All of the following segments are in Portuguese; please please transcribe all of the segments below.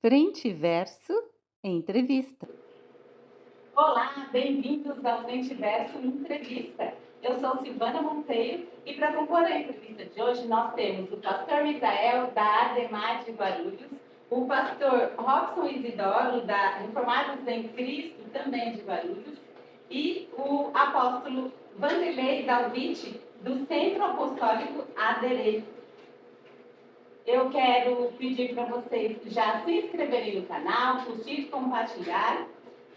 Frente e Verso Entrevista. Olá, bem-vindos ao Frente e Verso Entrevista. Eu sou Silvana Monteiro e para compor a entrevista de hoje nós temos o pastor Misael da Ademar de Guarulhos, o pastor Robson Isidoro da Reformados em Cristo, também de Guarulhos, e o apóstolo Vanderlei Dalvite do Centro Apostólico Aderê. Eu quero pedir para vocês já se inscreverem no canal, curtir e compartilhar.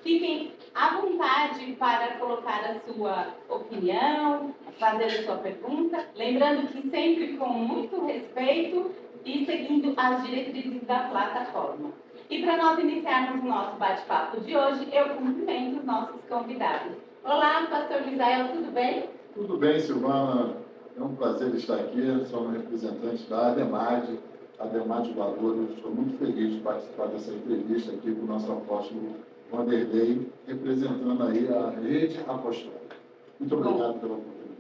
Fiquem à vontade para colocar a sua opinião, fazer a sua pergunta, lembrando que sempre com muito respeito e seguindo as diretrizes da plataforma. E para nós iniciarmos o nosso bate-papo de hoje, eu cumprimento os nossos convidados. Olá, pastor Misael, tudo bem? Tudo bem, Silvana. É um prazer estar aqui. Sou uma representante da Ademar de Guarulhos. Estou muito feliz de participar dessa entrevista aqui com o nosso apóstolo Vanderlei, representando aí a rede apostólica. Muito obrigado pela oportunidade.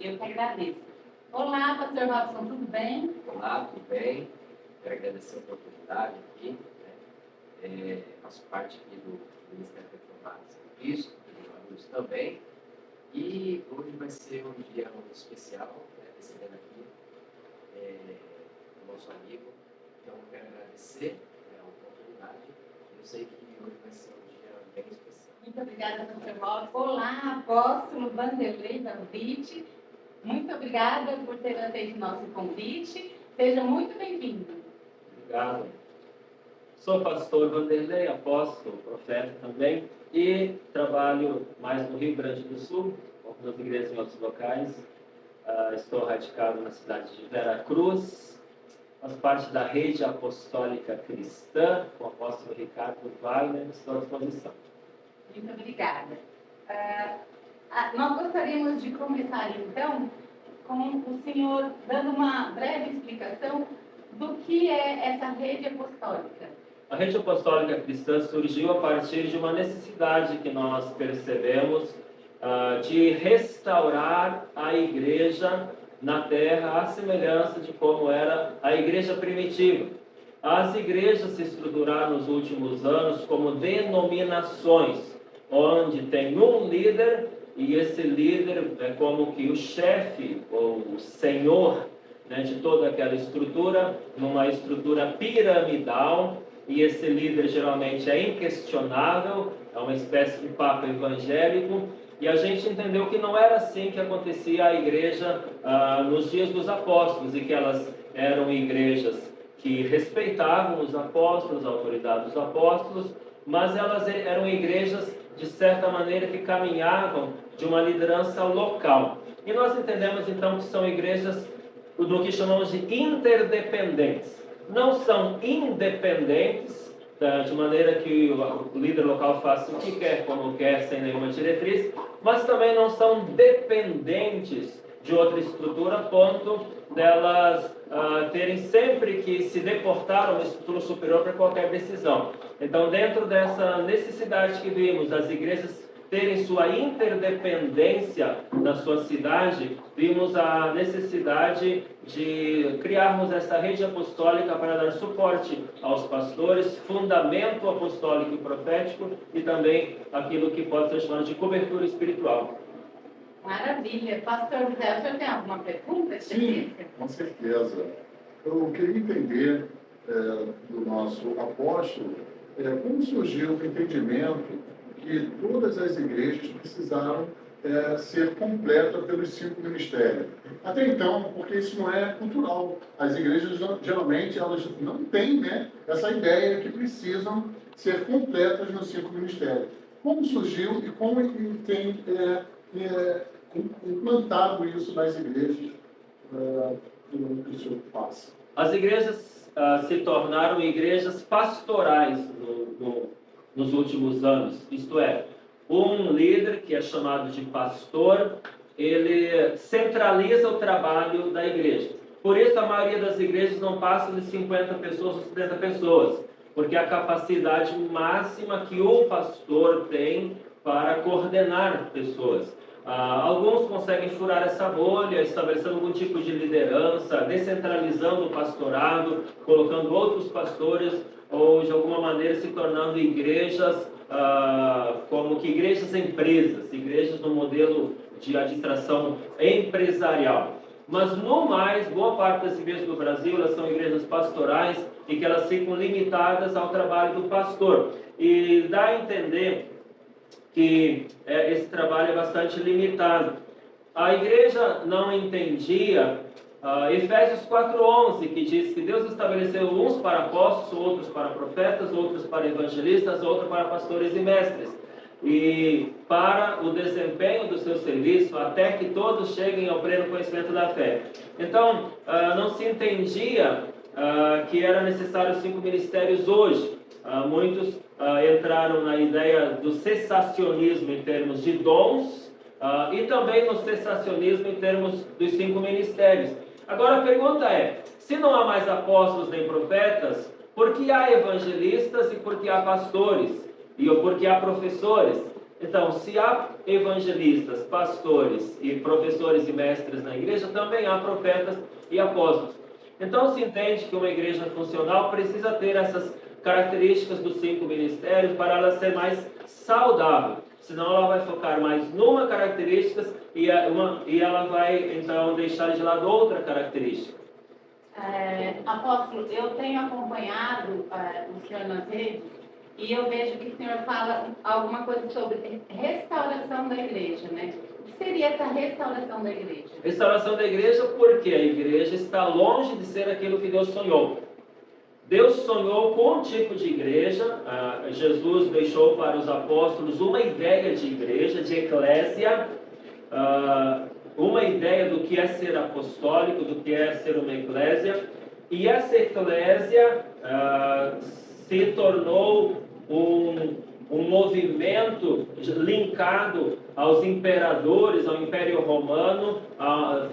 Eu que agradeço. Olá, pastor Robson, tudo bem? Olá, tudo bem? Quero agradecer a oportunidade aqui. Faço parte aqui do Ministério Reformados em Cristo, de Guarulhos também. E hoje vai ser um dia muito especial, recebendo aqui o nosso amigo. Então, quero agradecer a oportunidade. Eu sei que hoje vai ser um dia bem especial. Muito obrigada, pastor Robson. Olá, apóstolo Vanderlei Dalvite. Muito obrigada por ter aceito o nosso convite. Seja muito bem-vindo. Obrigado. Sou pastor Vanderlei, apóstolo, profeta também, e trabalho mais no Rio Grande do Sul, algumas igrejas em outros locais. Estou radicado na cidade de Veracruz, faço parte da rede apostólica cristã, com o apóstolo Ricardo Wagner, estou à disposição. Muito obrigada. Nós gostaríamos de começar, então, com o senhor dando uma breve explicação do que é essa rede apostólica. A rede apostólica cristã surgiu a partir de uma necessidade que nós percebemos de restaurar a igreja na terra à semelhança de como era a igreja primitiva. As igrejas se estruturaram nos últimos anos como denominações, onde tem um líder e esse líder é como que o chefe ou o senhor, né, de toda aquela estrutura, numa estrutura piramidal. E esse líder geralmente é inquestionável, é uma espécie de papa evangélico, e a gente entendeu que não era assim que acontecia a igreja nos dias dos apóstolos, e que elas eram igrejas que respeitavam os apóstolos, a autoridade dos apóstolos, mas elas eram igrejas, de certa maneira, que caminhavam de uma liderança local. E nós entendemos então que são igrejas do que chamamos de interdependentes. Não são independentes, de maneira que o líder local faça o que quer, como quer, sem nenhuma diretriz, mas também não são dependentes de outra estrutura, a ponto delas terem sempre que se deportar a uma estrutura superior para qualquer decisão. Então, dentro dessa necessidade que vimos, as igrejas terem sua interdependência na sua cidade, vimos a necessidade de criarmos essa rede apostólica para dar suporte aos pastores, fundamento apostólico e profético e também aquilo que pode ser chamado de cobertura espiritual. Maravilha. Pastor José, o senhor tem alguma pergunta específica? Sim, com certeza. Eu queria entender do nosso apóstolo como surgiu o entendimento que todas as igrejas precisaram ser completas pelos 5 ministérios. Até então, porque isso não é cultural. As igrejas, geralmente, elas não têm, né, essa ideia que precisam ser completas nos 5 ministérios. Como surgiu e como tem implantado isso nas igrejas que o senhor passa? As igrejas se tornaram igrejas pastorais nos últimos anos, isto é, um líder que é chamado de pastor, ele centraliza o trabalho da igreja. Por isso a maioria das igrejas não passa de 50 pessoas ou 70 pessoas, porque a capacidade máxima que o pastor tem para coordenar pessoas. Alguns conseguem furar essa bolha, estabelecendo algum tipo de liderança, descentralizando o pastorado, colocando outros pastores ou ou de alguma maneira se tornando igrejas como que igrejas empresas, igrejas no modelo de administração empresarial. Mas no mais, boa parte das igrejas do Brasil, elas são igrejas pastorais e que elas ficam limitadas ao trabalho do pastor. E dá a entender que esse trabalho é bastante limitado. A igreja não entendia Efésios 4:11, que diz que Deus estabeleceu uns para apóstolos, outros para profetas, outros para evangelistas, outros para pastores e mestres, e para o desempenho do seu serviço, até que todos cheguem ao pleno conhecimento da fé. Então, não se entendia que era necessário 5 ministérios hoje. Muitos entraram na ideia do cessacionismo em termos de dons, e também no cessacionismo em termos dos 5 ministérios. Agora a pergunta é, se não há mais apóstolos nem profetas, por que há evangelistas e por que há pastores? E por que há professores? Então, se há evangelistas, pastores e professores e mestres na igreja, também há profetas e apóstolos. Então se entende que uma igreja funcional precisa ter essas características dos 5 ministérios para ela ser mais saudável. Senão ela vai focar mais numa característica e ela vai, então, deixar de lado outra característica. Apóstolo, eu tenho acompanhado o senhor nas redes e eu vejo que o senhor fala alguma coisa sobre restauração da igreja, né? O que seria essa restauração da igreja? Restauração da igreja porque a igreja está longe de ser aquilo que Deus sonhou. Deus sonhou com um tipo de igreja. Jesus deixou para os apóstolos uma ideia de igreja, de eclésia, uma ideia do que é ser apostólico, do que é ser uma eclésia. E essa eclésia se tornou um movimento linkado aos imperadores, ao Império Romano,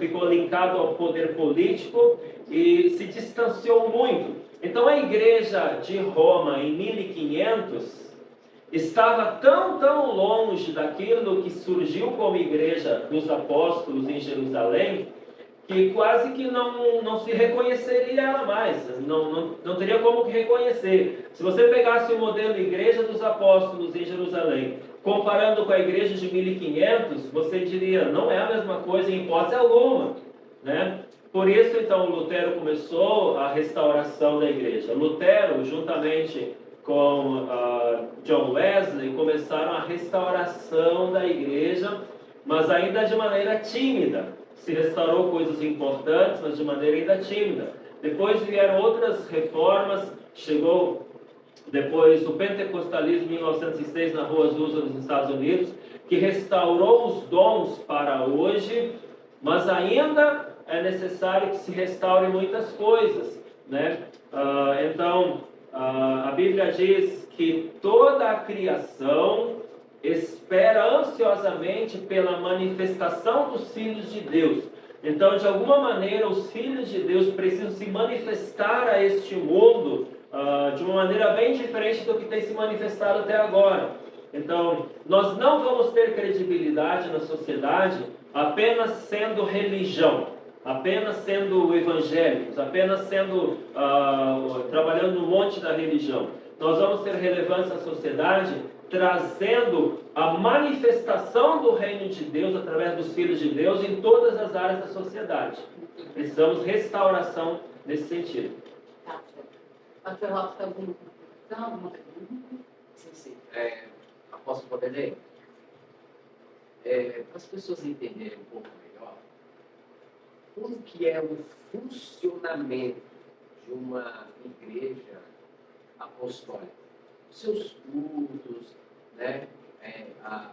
ficou linkado ao poder político e se distanciou muito. Então a igreja de Roma em 1500 estava tão longe daquilo que surgiu como igreja dos apóstolos em Jerusalém, que quase que não se reconheceria ela mais, não teria como que reconhecer. Se você pegasse o modelo igreja dos apóstolos em Jerusalém, comparando com a igreja de 1500, você diria, não é a mesma coisa em hipótese alguma, né? Por isso, então, Lutero começou a restauração da igreja. Lutero, juntamente com John Wesley, começaram a restauração da igreja, mas ainda de maneira tímida. Se restaurou coisas importantes, mas de maneira ainda tímida. Depois vieram outras reformas, chegou depois o pentecostalismo em 1906 na Rua Azusa dos Estados Unidos, que restaurou os dons para hoje, mas ainda é necessário que se restaure muitas coisas, né? Então, a Bíblia diz que toda a criação espera ansiosamente pela manifestação dos filhos de Deus. Então, de alguma maneira, os filhos de Deus precisam se manifestar a este mundo de uma maneira bem diferente do que tem se manifestado até agora. Então, nós não vamos ter credibilidade na sociedade apenas sendo religião, apenas sendo evangélicos, apenas sendo trabalhando no monte da religião. Nós vamos ter relevância na sociedade trazendo a manifestação do reino de Deus através dos filhos de Deus em todas as áreas da sociedade. Precisamos restauração nesse sentido. Tá, Pastor Robson, alguma conclusão, alguma pergunta? Sim. Apóstolo Vanderlei, para as pessoas entenderem um pouco melhor, como que é o funcionamento de uma igreja apostólica? Os seus cultos, né? A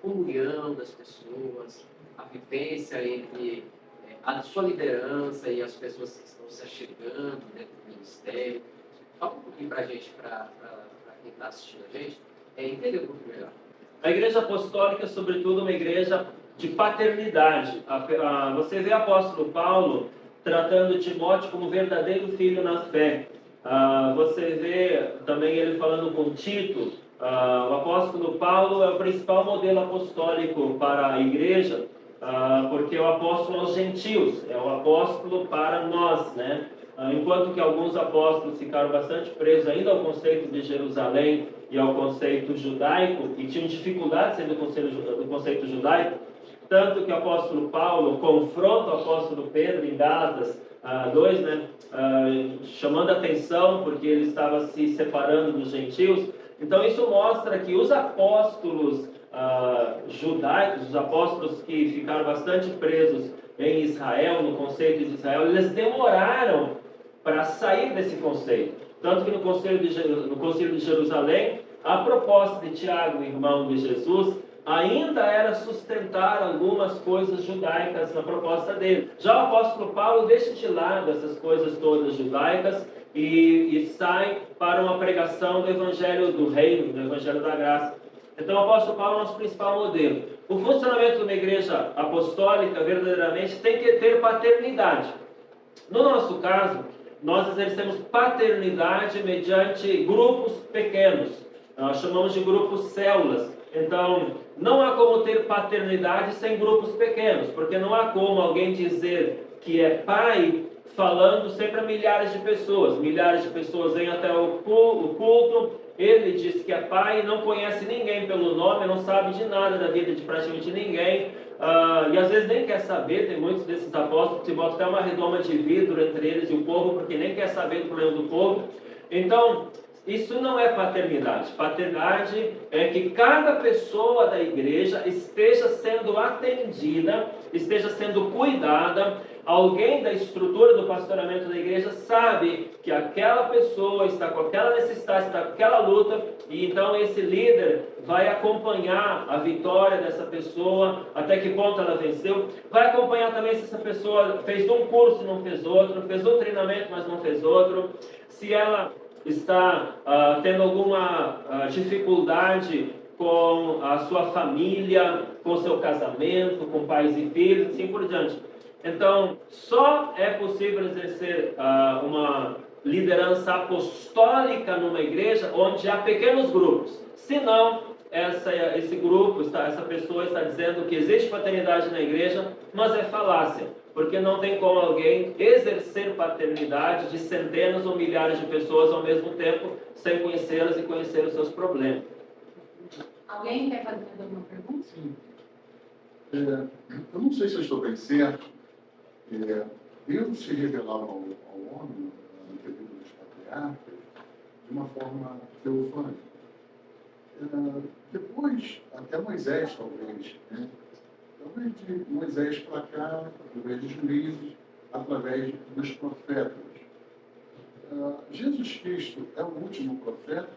comunhão das pessoas, a vivência entre a sua liderança e as pessoas que estão se achegando dentro do ministério. Fala um pouquinho para a gente, para quem está assistindo a gente, entender um pouco melhor. A igreja apostólica é, sobretudo, uma igreja de paternidade. Você vê o apóstolo Paulo tratando Timóteo como verdadeiro filho na fé. Você vê também ele falando com Tito. O apóstolo Paulo é o principal modelo apostólico para a igreja, porque é o apóstolo aos gentios, é o apóstolo para nós, né? enquanto que alguns apóstolos ficaram bastante presos ainda ao conceito de Jerusalém e ao conceito judaico, e tinham dificuldade sendo do conceito judaico, tanto que o apóstolo Paulo confronta o apóstolo Pedro em Gálatas 2, né, chamando a atenção porque ele estava se separando dos gentios. Então isso mostra que os apóstolos judaicos, os apóstolos que ficaram bastante presos em Israel, no conceito de Israel, eles demoraram para sair desse conceito. Tanto que no Concílio de Jerusalém, a proposta de Tiago, irmão de Jesus, ainda era sustentar algumas coisas judaicas na proposta dele. Já o apóstolo Paulo deixa de lado essas coisas todas judaicas e sai para uma pregação do evangelho do reino, do evangelho da graça. Então o apóstolo Paulo é o nosso principal modelo. O funcionamento de uma igreja apostólica verdadeiramente tem que ter paternidade. No nosso caso, nós exercemos paternidade mediante grupos pequenos. Nós chamamos de grupos células. Então, não há como ter paternidade sem grupos pequenos, porque não há como alguém dizer que é pai falando sempre a milhares de pessoas. Milhares de pessoas vêm até o culto, ele diz que é pai, não conhece ninguém pelo nome, não sabe de nada da vida de praticamente ninguém, e às vezes nem quer saber. Tem muitos desses apóstolos que botam até uma redoma de vidro entre eles e o povo, porque nem quer saber do problema do povo. Então, isso não é paternidade. Paternidade é que cada pessoa da igreja esteja sendo atendida, esteja sendo cuidada. Alguém da estrutura do pastoramento da igreja sabe que aquela pessoa está com aquela necessidade, está com aquela luta, e então esse líder vai acompanhar a vitória dessa pessoa, até que ponto ela venceu. Vai acompanhar também se essa pessoa fez um curso e não fez outro, fez um treinamento, mas não fez outro. Se ela está tendo alguma dificuldade com a sua família, com o seu casamento, com pais e filhos, assim por diante. Então, só é possível exercer uma liderança apostólica numa igreja onde há pequenos grupos. Senão, esse grupo, essa pessoa está dizendo que existe paternidade na igreja, mas é falácia. Porque não tem como alguém exercer paternidade de centenas ou milhares de pessoas ao mesmo tempo, sem conhecê-las e conhecer os seus problemas. Alguém quer fazer alguma pergunta? Sim. Eu não sei se eu estou bem certo. Deus se revelava ao homem, no período dos patriarcas, de uma forma teofânica. Depois, até Moisés, talvez, né? Talvez de Moisés para cá, através de juízes, através dos profetas. Jesus Cristo é o último profeta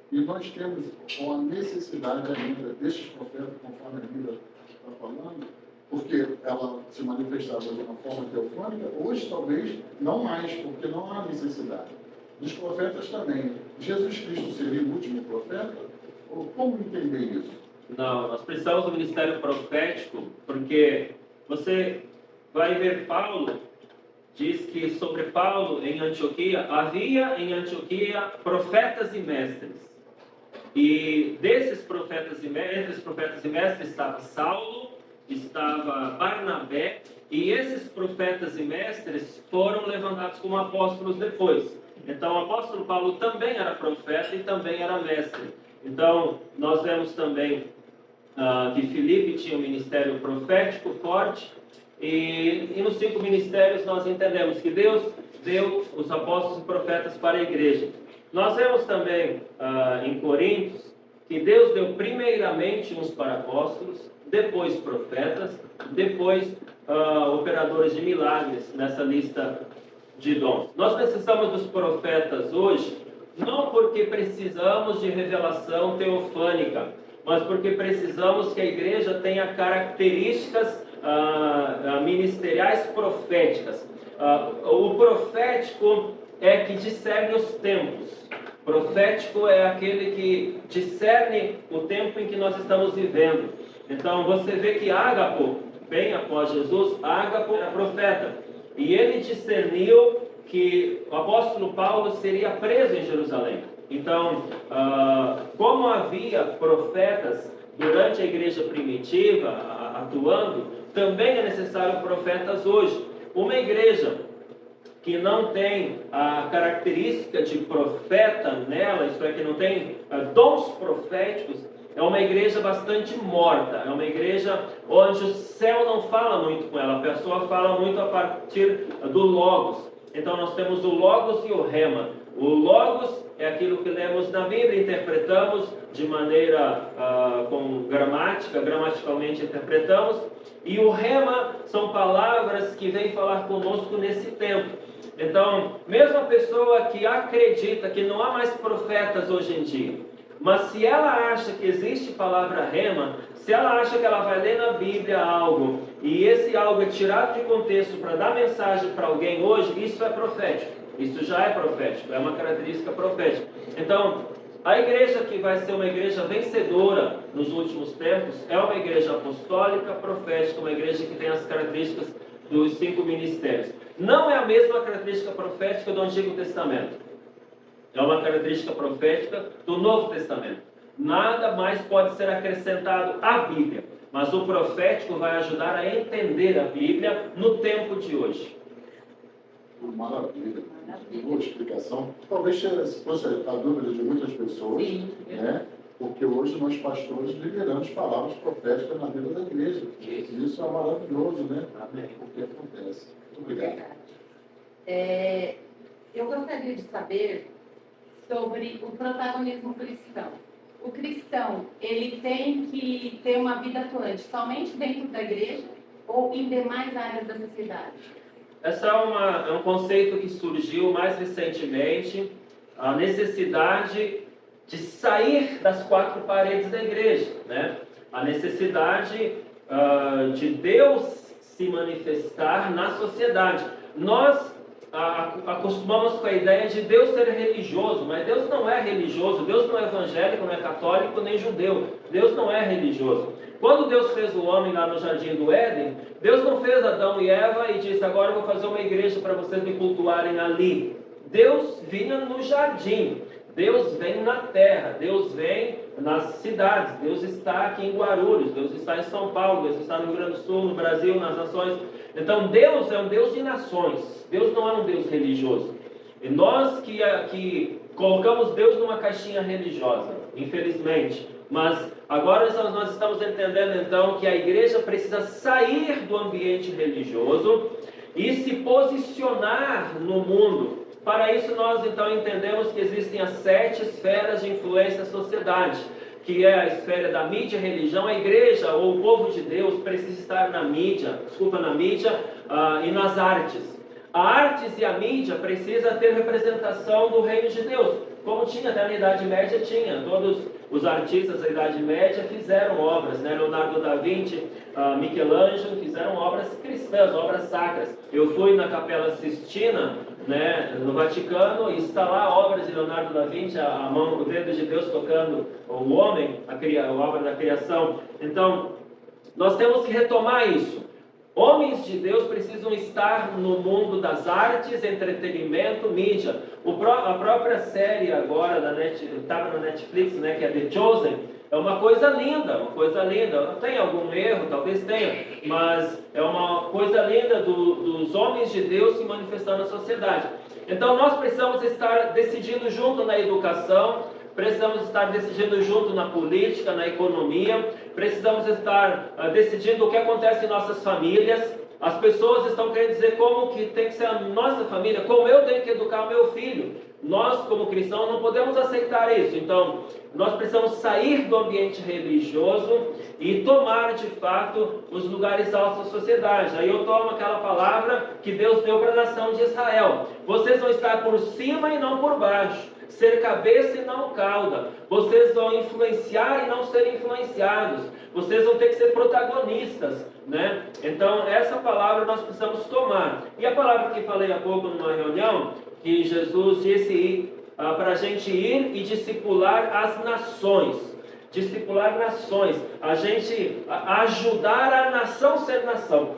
e nós temos a necessidade ainda desses profetas, conforme a Bíblia está falando, porque ela se manifestava de uma forma teofânica. Hoje talvez não mais, porque não há necessidade. Dos profetas também. Jesus Cristo seria o último profeta? Ou como entender isso? Não, nós precisamos do ministério profético, porque você vai ver Paulo, diz que sobre Paulo em Antioquia, havia em Antioquia profetas e mestres. E desses profetas e mestres, entre os profetas e mestres estava Saulo, estava Barnabé, e esses profetas e mestres foram levantados como apóstolos depois. Então o apóstolo Paulo também era profeta e também era mestre. Então nós vemos também que Filipe tinha um ministério profético forte, e nos 5 ministérios nós entendemos que Deus deu os apóstolos e profetas para a igreja. Nós vemos também em Coríntios que Deus deu primeiramente uns para apóstolos, depois profetas, depois operadores de milagres nessa lista de dons. Nós precisamos dos profetas hoje, não porque precisamos de revelação teofânica, mas porque precisamos que a igreja tenha características ministeriais proféticas. O profético é que discerne os tempos. Profético é aquele que discerne o tempo em que nós estamos vivendo. Então você vê que Ágapo, bem após Jesus, Ágapo era profeta. E ele discerniu que o apóstolo Paulo seria preso em Jerusalém. Então, como havia profetas durante a igreja primitiva atuando, também é necessário profetas hoje. Uma igreja que não tem a característica de profeta nela, isto é, que não tem dons proféticos, é uma igreja bastante morta, é uma igreja onde o céu não fala muito com ela, a pessoa fala muito a partir do Logos. Então nós temos o Logos e o Rema. O Logos é aquilo que lemos na Bíblia, interpretamos de maneira gramaticalmente interpretamos, e o Rema são palavras que vêm falar conosco nesse tempo. Então, mesmo a pessoa que acredita que não há mais profetas hoje em dia, mas se ela acha que existe palavra rema, se ela acha que ela vai ler na Bíblia algo, e esse algo é tirado de contexto para dar mensagem para alguém hoje, isso é profético. Isso já é profético, é uma característica profética. Então, a igreja que vai ser uma igreja vencedora nos últimos tempos, é uma igreja apostólica, profética, uma igreja que tem as características dos 5 ministérios. Não é a mesma característica profética do Antigo Testamento. É uma característica profética do Novo Testamento. Nada mais pode ser acrescentado à Bíblia, mas o profético vai ajudar a entender a Bíblia no tempo de hoje. Maravilha. Boa explicação. Talvez fosse a dúvida de muitas pessoas, né? Porque hoje nós pastores liberamos palavras proféticas na vida da igreja. Isso é maravilhoso, né? O que acontece. Muito obrigado. Eu gostaria de saber sobre o protagonismo cristão. O cristão, ele tem que ter uma vida atuante somente dentro da igreja ou em demais áreas da sociedade? Esse é um conceito que surgiu mais recentemente, a necessidade de sair das 4 paredes da igreja, né? A necessidade de Deus se manifestar na sociedade. Nós acostumamos com a ideia de Deus ser religioso, mas Deus não é religioso, Deus não é evangélico, não é católico, nem judeu. Deus não é religioso. Quando Deus fez o homem lá no Jardim do Éden, Deus não fez Adão e Eva e disse, agora eu vou fazer uma igreja para vocês me cultuarem ali. Deus vinha no jardim, Deus vem na terra, Deus vem nas cidades, Deus está aqui em Guarulhos, Deus está em São Paulo, Deus está no Rio Grande do Sul, no Brasil, nas nações. Então Deus é um Deus de nações, Deus não é um Deus religioso. E nós que colocamos Deus numa caixinha religiosa, infelizmente. Mas agora nós estamos entendendo então que a igreja precisa sair do ambiente religioso e se posicionar no mundo. Para isso nós então entendemos que existem as 7 esferas de influência da sociedade, que é a esfera da mídia e religião. A igreja ou o povo de Deus precisa estar na mídia e nas artes. A artes e a mídia precisa ter representação do reino de Deus, como tinha até na Idade Média, todos os artistas da Idade Média fizeram obras, né? Leonardo da Vinci, Michelangelo fizeram obras cristãs, obras sacras. Eu fui na Capela Sistina, né, no Vaticano, e está lá obras de Leonardo da Vinci, a mão, o dedo de Deus tocando o homem, a obra da criação. Então, nós temos que retomar isso. Homens de Deus precisam estar no mundo das artes, entretenimento, mídia. A própria série agora, estava na Netflix, né, que é The Chosen, é uma coisa linda, Tem algum erro? Talvez tenha, mas é uma coisa linda dos homens de Deus se manifestando na sociedade. Então nós precisamos estar decidindo junto na educação, precisamos estar decidindo junto na política, na economia, precisamos estar decidindo o que acontece em nossas famílias. As pessoas estão querendo dizer como que tem que ser a nossa família, como eu tenho que educar o meu filho. Nós, como cristãos, não podemos aceitar isso. Então, nós precisamos sair do ambiente religioso e tomar, de fato, os lugares altos da sociedade. Aí eu tomo aquela palavra que Deus deu para a nação de Israel. Vocês vão estar por cima e não por baixo, ser cabeça e não cauda. Vocês vão influenciar e não ser influenciados. Vocês vão ter que ser protagonistas, né? Então, essa palavra nós precisamos tomar. E a palavra que falei há pouco numa reunião, que Jesus disse para a gente ir e discipular as nações. Discipular nações. A gente ajudar a nação ser nação.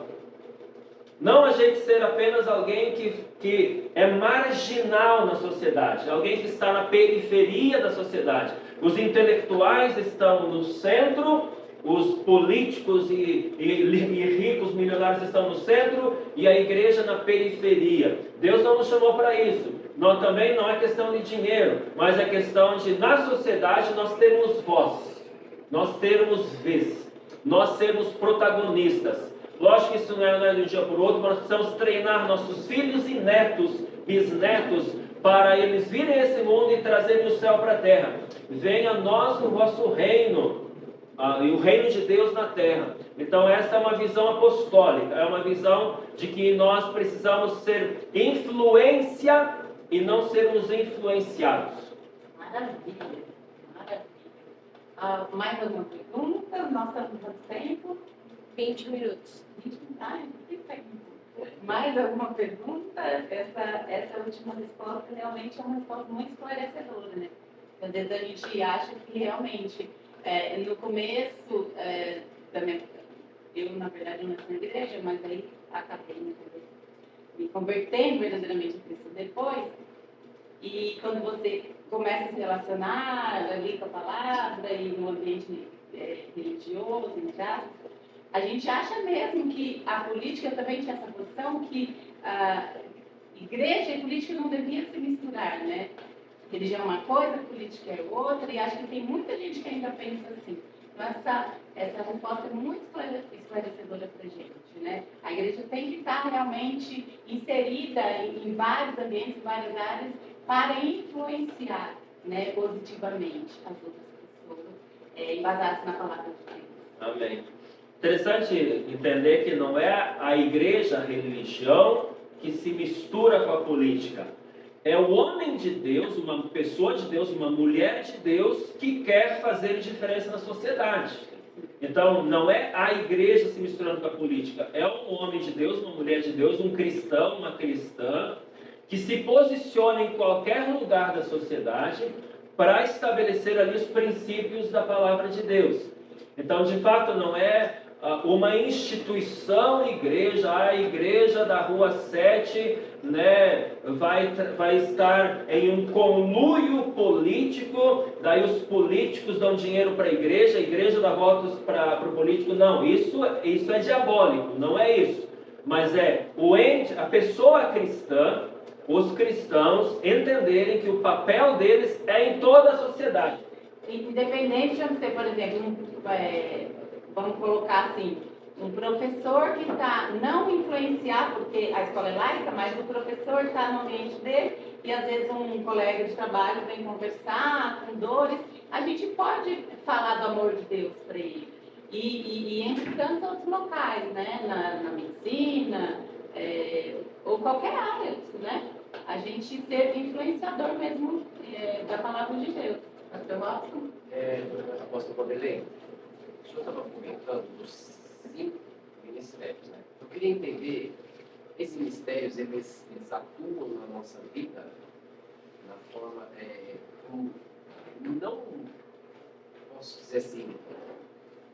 Não a gente ser apenas alguém que é marginal na sociedade, alguém que está na periferia da sociedade. Os intelectuais estão no centro os políticos e ricos milionários estão no centro e a igreja na periferia. Deus não nos chamou para isso. Nós também não é questão de dinheiro, mas é questão de, na sociedade, nós termos voz, nós termos vez, nós sermos protagonistas. Lógico que isso não é de um dia para o outro, mas nós precisamos treinar nossos filhos e netos, bisnetos, para eles virem a esse mundo e trazerem o céu para a terra. Venha a nós o vosso reino, e o reino de Deus na terra. Então essa é uma visão apostólica, é uma visão de que nós precisamos ser influência e não sermos influenciados. Maravilha, maravilha. Mais alguma pergunta? Nós estamos no tempo. 20 minutos. 20 minutos. Mais alguma pergunta? Essa última resposta realmente é uma resposta muito esclarecedora, né? Às vezes a gente acha que realmente, no começo da minha... Eu, na verdade, não nasci na igreja, mas aí acabei me convertendo verdadeiramente a Cristo depois. E quando você começa a se relacionar ali com a palavra e no ambiente religioso, entre aspas, a gente acha mesmo que a política também tinha essa posição que a igreja e política não deviam se misturar, né? Religião é uma coisa, política é outra, e acho que tem muita gente que ainda pensa assim. Então, essa resposta é muito esclarecedora para a gente, né? A igreja tem que estar realmente inserida em vários ambientes, em várias áreas, para influenciar, né, positivamente as outras pessoas, embasadas na palavra de Deus. Amém. Interessante entender que não é a igreja, a religião, que se mistura com a política. É o homem de Deus, uma pessoa de Deus, uma mulher de Deus que quer fazer diferença na sociedade. Então, não é a igreja se misturando com a política, é um homem de Deus, uma mulher de Deus, um cristão, uma cristã, que se posiciona em qualquer lugar da sociedade para estabelecer ali os princípios da palavra de Deus. Então, de fato, não é uma instituição igreja, a igreja da Rua 7, né, vai estar em um conluio político, daí os políticos dão dinheiro para a igreja dá votos para o político. Não, isso é diabólico, não é isso. Mas a pessoa cristã, os cristãos entenderem que o papel deles é em toda a sociedade. Independente de ser, por exemplo, vamos colocar assim, um professor que está não influenciar, porque a escola é laica, mas o professor está no ambiente dele e às vezes um colega de trabalho vem conversar com dores, a gente pode falar do amor de Deus para ele. E entre tantos outros locais, né? Na medicina, ou qualquer área, né? A gente ser influenciador mesmo da palavra de Deus. Pastor Watson? Apóstolo Vanderlei, o senhor estava comentando dos 5 ministérios, né? Eu queria entender, esses ministérios, eles atuam na nossa vida na forma, não posso dizer assim,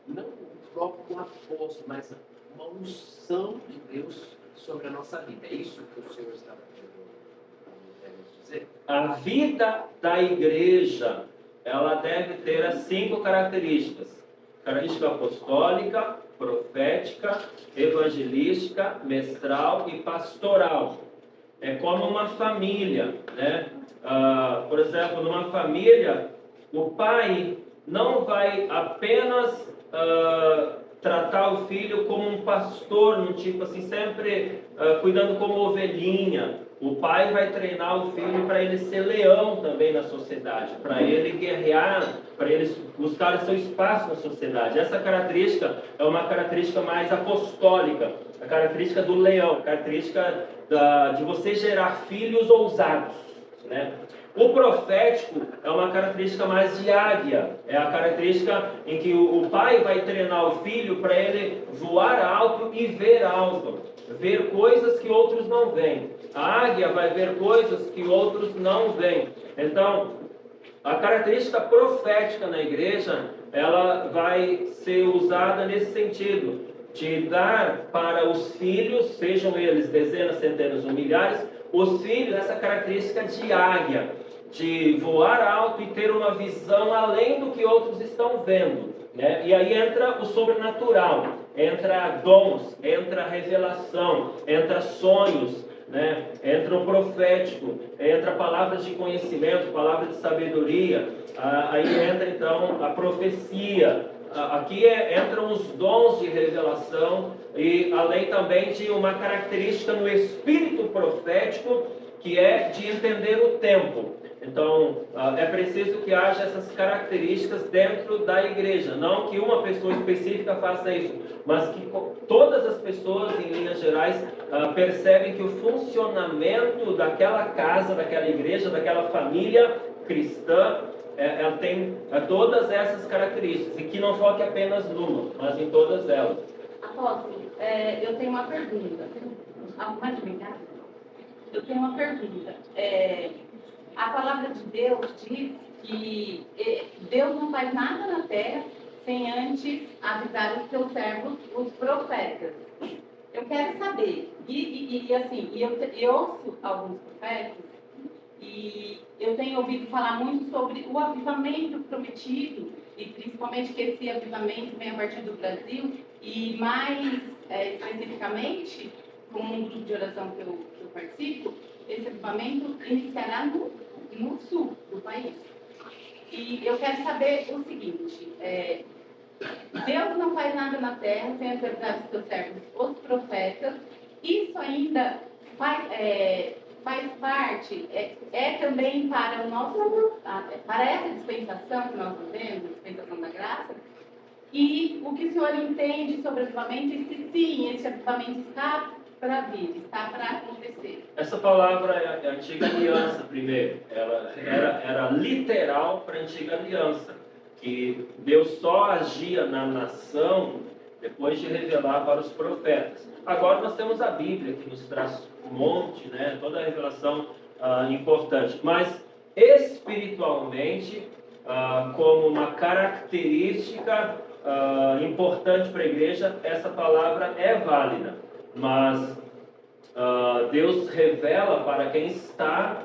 não o próprio apóstolo, mas uma unção de Deus sobre a nossa vida. É isso que o senhor está querendo dizer? A vida da igreja, ela deve ter as 5 características. Característica apostólica, profética, evangelística, mestral e pastoral. É como uma família, né? Por exemplo, numa família, o pai não vai apenas tratar o filho como um pastor, num tipo assim, sempre cuidando como ovelhinha. O pai vai treinar o filho para ele ser leão também na sociedade, para ele guerrear, para ele buscar o seu espaço na sociedade. Essa característica é uma característica mais apostólica, a característica do leão, a característica de você gerar filhos ousados, né? O profético é uma característica mais de águia, é a característica em que o pai vai treinar o filho para ele voar alto e ver alto, ver coisas que outros não veem. A águia vai ver coisas que outros não veem. Então, a característica profética na igreja, ela vai ser usada nesse sentido, de dar para os filhos, sejam eles dezenas, centenas ou milhares, os filhos essa característica de águia, de voar alto e ter uma visão além do que outros estão vendo, né? E aí entra o sobrenatural, entra dons, entra revelação, entra sonhos, né? Entra o profético, entra palavras de conhecimento, palavras de sabedoria, aí entra então a profecia. Aqui entram os dons de revelação e além também de uma característica no espírito profético, que é de entender o tempo. Então, é preciso que haja essas características dentro da igreja. Não que uma pessoa específica faça isso, mas que todas as pessoas, em linhas gerais, percebem que o funcionamento daquela casa, daquela igreja, daquela família cristã, ela tem todas essas características. E que não foque apenas numa, mas em todas elas. Apóstolo, eu tenho uma pergunta. Mais obrigada. Eu tenho uma pergunta. A palavra de Deus diz que Deus não faz nada na terra sem antes avisar os seus servos, os profetas. Eu quero saber, eu ouço alguns profetas e eu tenho ouvido falar muito sobre o avivamento prometido, e principalmente que esse avivamento vem a partir do Brasil, e mais especificamente, com um grupo de oração que eu participo, esse avivamento iniciará no sul do país. E eu quero saber o seguinte, Deus não faz nada na terra sem avisar os seus servos, os profetas. Isso ainda faz parte, também para para essa dispensação que nós vivemos, a dispensação da graça. E o que o senhor entende sobre o avivamento e se sim, esse avivamento está para vir, está para acontecer? Essa palavra é a antiga aliança primeiro. Ela era literal para a antiga aliança, que Deus só agia na nação depois de revelar para os profetas. Agora nós temos a Bíblia que nos traz um monte, né, toda a revelação importante. Mas espiritualmente, como uma característica importante para a igreja, essa palavra é válida. Mas Deus revela para quem está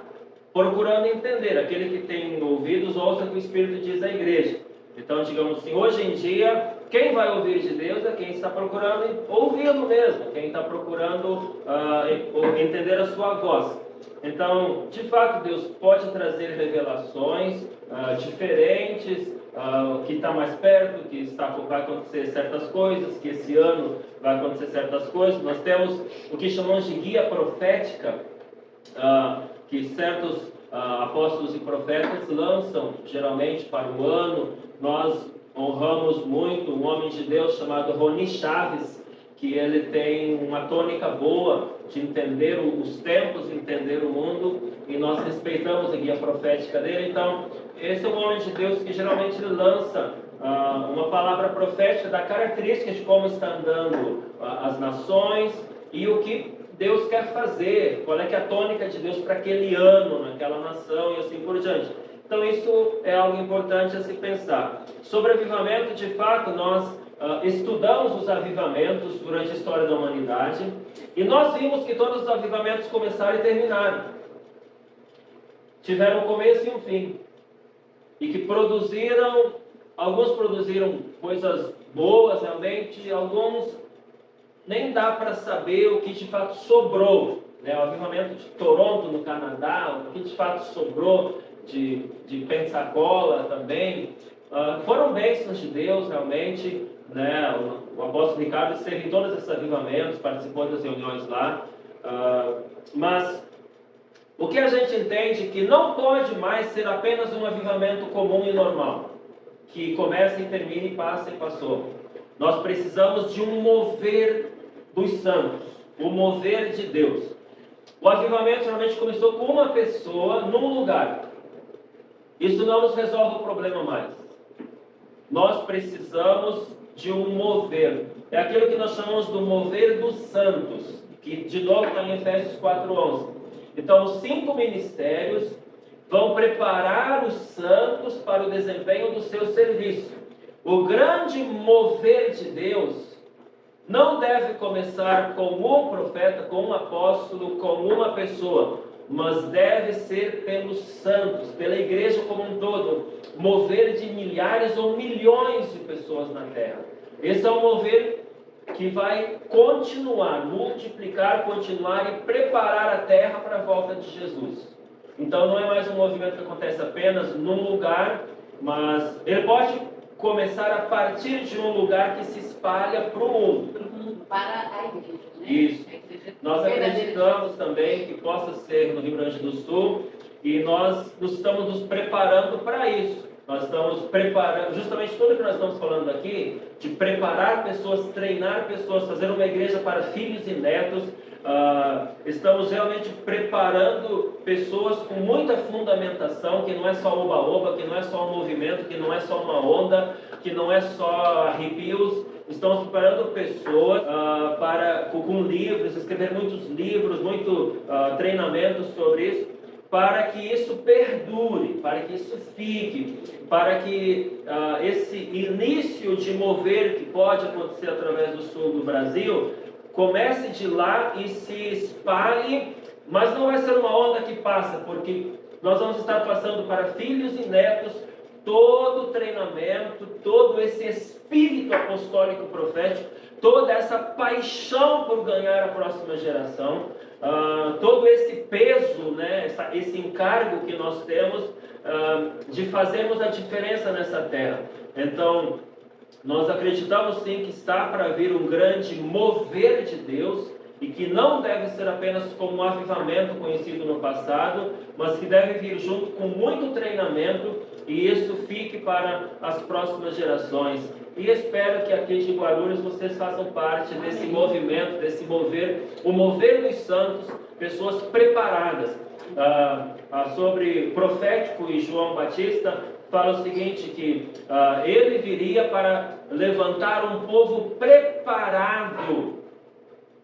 procurando entender. Aquele que tem ouvidos, ouça o que o Espírito diz à igreja. Então, digamos assim, hoje em dia, quem vai ouvir de Deus é quem está procurando ouvi-lo mesmo, quem está procurando entender a sua voz. Então, de fato, Deus pode trazer revelações diferentes, que está mais perto, que vai acontecer certas coisas, que esse ano vai acontecer certas coisas. Nós temos o que chamamos de guia profética, que certos apóstolos e profetas lançam geralmente para o ano. Nós honramos muito um homem de Deus chamado Roni Chaves, que ele tem uma tônica boa de entender os tempos, entender o mundo, e nós respeitamos a guia profética dele. Então, esse é um homem de Deus que geralmente lança uma palavra profética da característica de como está andando as nações e o que Deus quer fazer, qual é que é a tônica de Deus para aquele ano, naquela nação e assim por diante. Então isso é algo importante a se pensar. Sobre avivamento, de fato, nós estudamos os avivamentos durante a história da humanidade e nós vimos que todos os avivamentos começaram e terminaram. Tiveram um começo e um fim. E que alguns produziram coisas boas realmente, alguns nem dá para saber o que de fato sobrou, né? O avivamento de Toronto, no Canadá, o que de fato sobrou de Pensacola também, foram bênçãos de Deus realmente, né? O apóstolo Ricardo esteve em todos esses avivamentos, participou das reuniões lá, mas o que a gente entende que não pode mais ser apenas um avivamento comum e normal, que começa e termina e passa e passou. Nós precisamos de um mover dos santos, o mover de Deus. O avivamento geralmente começou com uma pessoa num lugar. Isso não nos resolve o problema mais. Nós precisamos de um mover. É aquilo que nós chamamos do mover dos santos, que de novo está em Efésios 4:11. Então, os 5 ministérios vão preparar os santos para o desempenho do seu serviço. O grande mover de Deus não deve começar com um profeta, com um apóstolo, com uma pessoa. mas deve ser pelos santos, pela igreja como um todo, mover de milhares ou milhões de pessoas na terra. Esse é um mover que vai continuar, multiplicar, continuar e preparar a terra para a volta de Jesus. Então não é mais um movimento que acontece apenas num lugar, mas ele pode começar a partir de um lugar que se espalha para o mundo. Para o mundo, para a igreja, né? Isso. A igreja Nós verdadeira. acreditamos também que possa ser no Rio Grande do Sul e nós estamos nos preparando para isso. Nós estamos preparando, justamente tudo que nós estamos falando aqui, de preparar pessoas, treinar pessoas, fazer uma igreja para filhos e netos. Estamos realmente preparando pessoas com muita fundamentação, que não é só oba-oba, que não é só um movimento, que não é só uma onda, que não é só arrepios. Estamos preparando pessoas com livros, escrever muitos livros, muito treinamento sobre isso, para que isso perdure, para que isso fique, para que esse início de mover que pode acontecer através do sul do Brasil comece de lá e se espalhe, mas não vai ser uma onda que passa, porque nós vamos estar passando para filhos e netos todo o treinamento, todo esse espírito apostólico profético, toda essa paixão por ganhar a próxima geração, todo esse peso, né, esse encargo que nós temos de fazermos a diferença nessa terra. Então, nós acreditamos sim que está para vir um grande mover de Deus e que não deve ser apenas como um avivamento conhecido no passado, mas que deve vir junto com muito treinamento e isso fique para as próximas gerações. E espero que aqui de Guarulhos vocês façam parte desse movimento, desse mover, o mover dos santos, pessoas preparadas. Sobre profético e João Batista, fala o seguinte, que ele viria para levantar um povo preparado.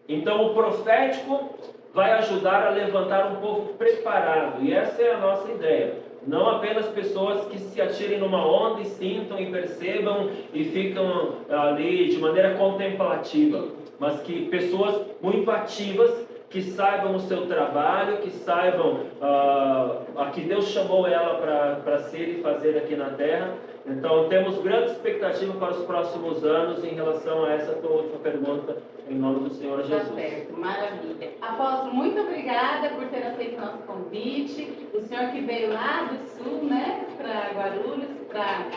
Então o profético vai ajudar a levantar um povo preparado, e essa é a nossa ideia. Não apenas pessoas que se atirem numa onda e sintam e percebam e ficam ali de maneira contemplativa, mas que pessoas muito ativas, que saibam o seu trabalho, que saibam a que Deus chamou ela para ser e fazer aqui na terra. Então, temos grande expectativa para os próximos anos em relação a essa tua última pergunta, em nome do Senhor Jesus. Tá certo, maravilha. Apóstolo, muito obrigada por ter aceito o nosso convite. O senhor que veio lá do sul, né, para Guarulhos, para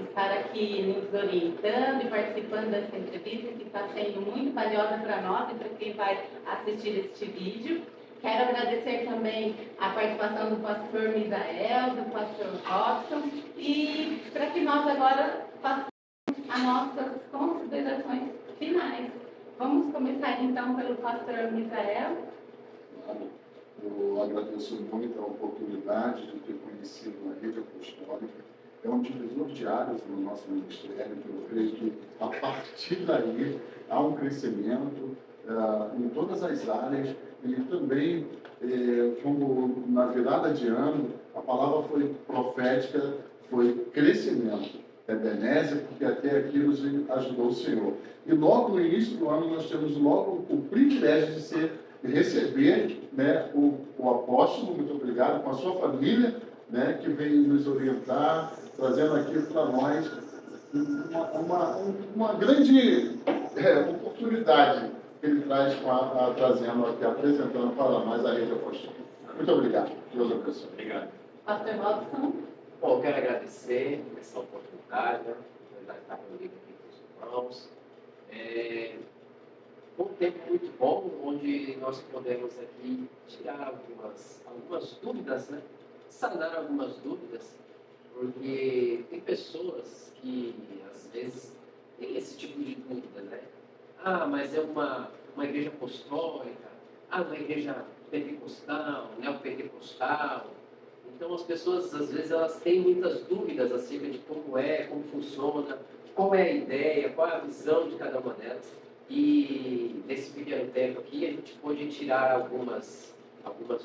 estar aqui nos orientando e participando dessa entrevista, que está sendo muito valiosa para nós e para quem vai assistir este vídeo. Quero agradecer também a participação do pastor Misael, do pastor Robson, e para que nós agora façamos as nossas considerações finais. Vamos começar então pelo pastor Misael. Eu agradeço muito a oportunidade de ter conhecido a rede apostólica. É um divisor de áreas no nosso ministério, que eu creio que a partir daí há um crescimento em todas as áreas. E também, como na virada de ano, a palavra foi profética, foi crescimento. Ebenezer, porque até aqui nos ajudou o Senhor. E logo no início do ano nós temos logo o privilégio de receber, né, o apóstolo, muito obrigado, com a sua família, né, que vem nos orientar, trazendo aqui para nós uma grande oportunidade que ele traz trazendo aqui, apresentando para nós a rede apostólica. Muito obrigado. Deus abençoe. Obrigado. Pastor Robson. Bom, eu quero agradecer por essa oportunidade, né? De estar comigo aqui com os irmãos. Foi um tempo muito bom, onde nós podemos aqui tirar algumas dúvidas, né? Sanar algumas dúvidas, porque tem pessoas que, às vezes, têm esse tipo de dúvida, né? Mas é uma igreja apostólica, uma igreja pentecostal, neopentecostal. Então, as pessoas, às vezes, elas têm muitas dúvidas acerca de como funciona, qual é a ideia, qual é a visão de cada uma delas. E, nesse pequeno tempo aqui, a gente pode tirar algumas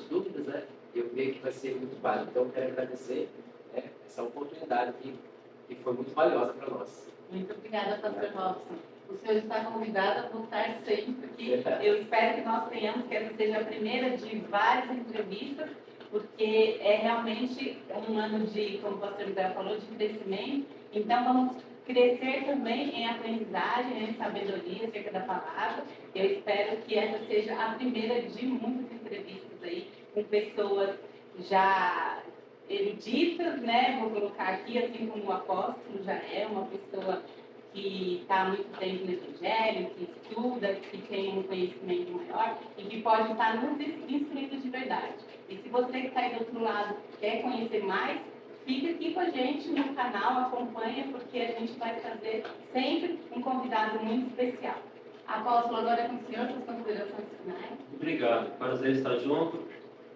dúvidas, né? Eu creio que vai ser muito válido. Então, eu quero agradecer, né, essa oportunidade que foi muito valiosa para nós. Muito obrigada, pastor Robson. O senhor está convidado a voltar sempre aqui. Eu espero que nós tenhamos, que essa seja a primeira de várias entrevistas, porque é realmente um ano de, como o pastor José falou, de crescimento. Então, vamos crescer também em aprendizagem, em sabedoria acerca da palavra. Eu espero que essa seja a primeira de muitas entrevistas aí, com pessoas já eruditas, né? Vou colocar aqui, assim como o apóstolo já é uma pessoa que está há muito tempo no Evangelho, que estuda, que tem um conhecimento maior e que pode estar nos instruindo de verdade. E se você que está aí do outro lado quer conhecer mais, fica aqui com a gente no canal, acompanha, porque a gente vai trazer sempre um convidado muito especial. Apóstolo, agora é com o senhor, suas considerações finais. Obrigado, prazer estar junto.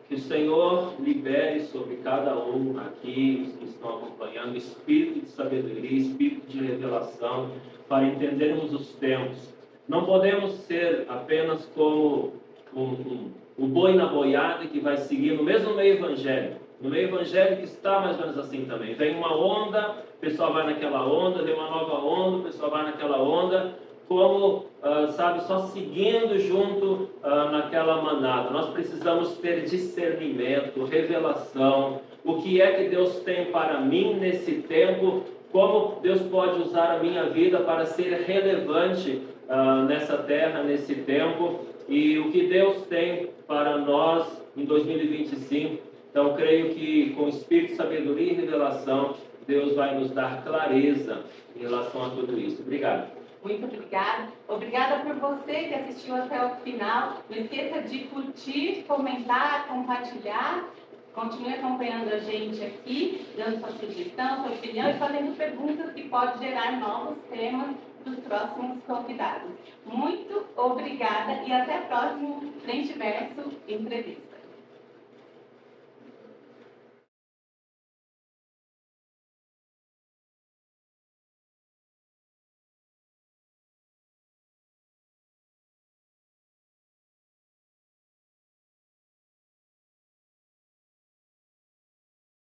Que o Senhor libere sobre cada um aqui, os que estão acompanhando, espírito de sabedoria, espírito de revelação, para entendermos os tempos. Não podemos ser apenas como o boi na boiada que vai seguir no mesmo meio evangélico. No meio evangélico está mais ou menos assim também. Vem uma onda, o pessoal vai naquela onda, vem uma nova onda, o pessoal vai naquela onda, como, sabe, só seguindo junto naquela manada. Nós precisamos ter discernimento, revelação, o que é que Deus tem para mim nesse tempo, como Deus pode usar a minha vida para ser relevante nessa terra, nesse tempo, e o que Deus tem para nós em 2025. Então, creio que com espírito, sabedoria e revelação, Deus vai nos dar clareza em relação a tudo isso. Obrigado. Muito obrigada. Obrigada por você que assistiu até o final. Não esqueça de curtir, comentar, compartilhar. Continue acompanhando a gente aqui, dando sua sugestão, sua opinião e fazendo perguntas que podem gerar novos temas dos próximos convidados. Muito obrigada e até a próxima Frente Verso Entrevista.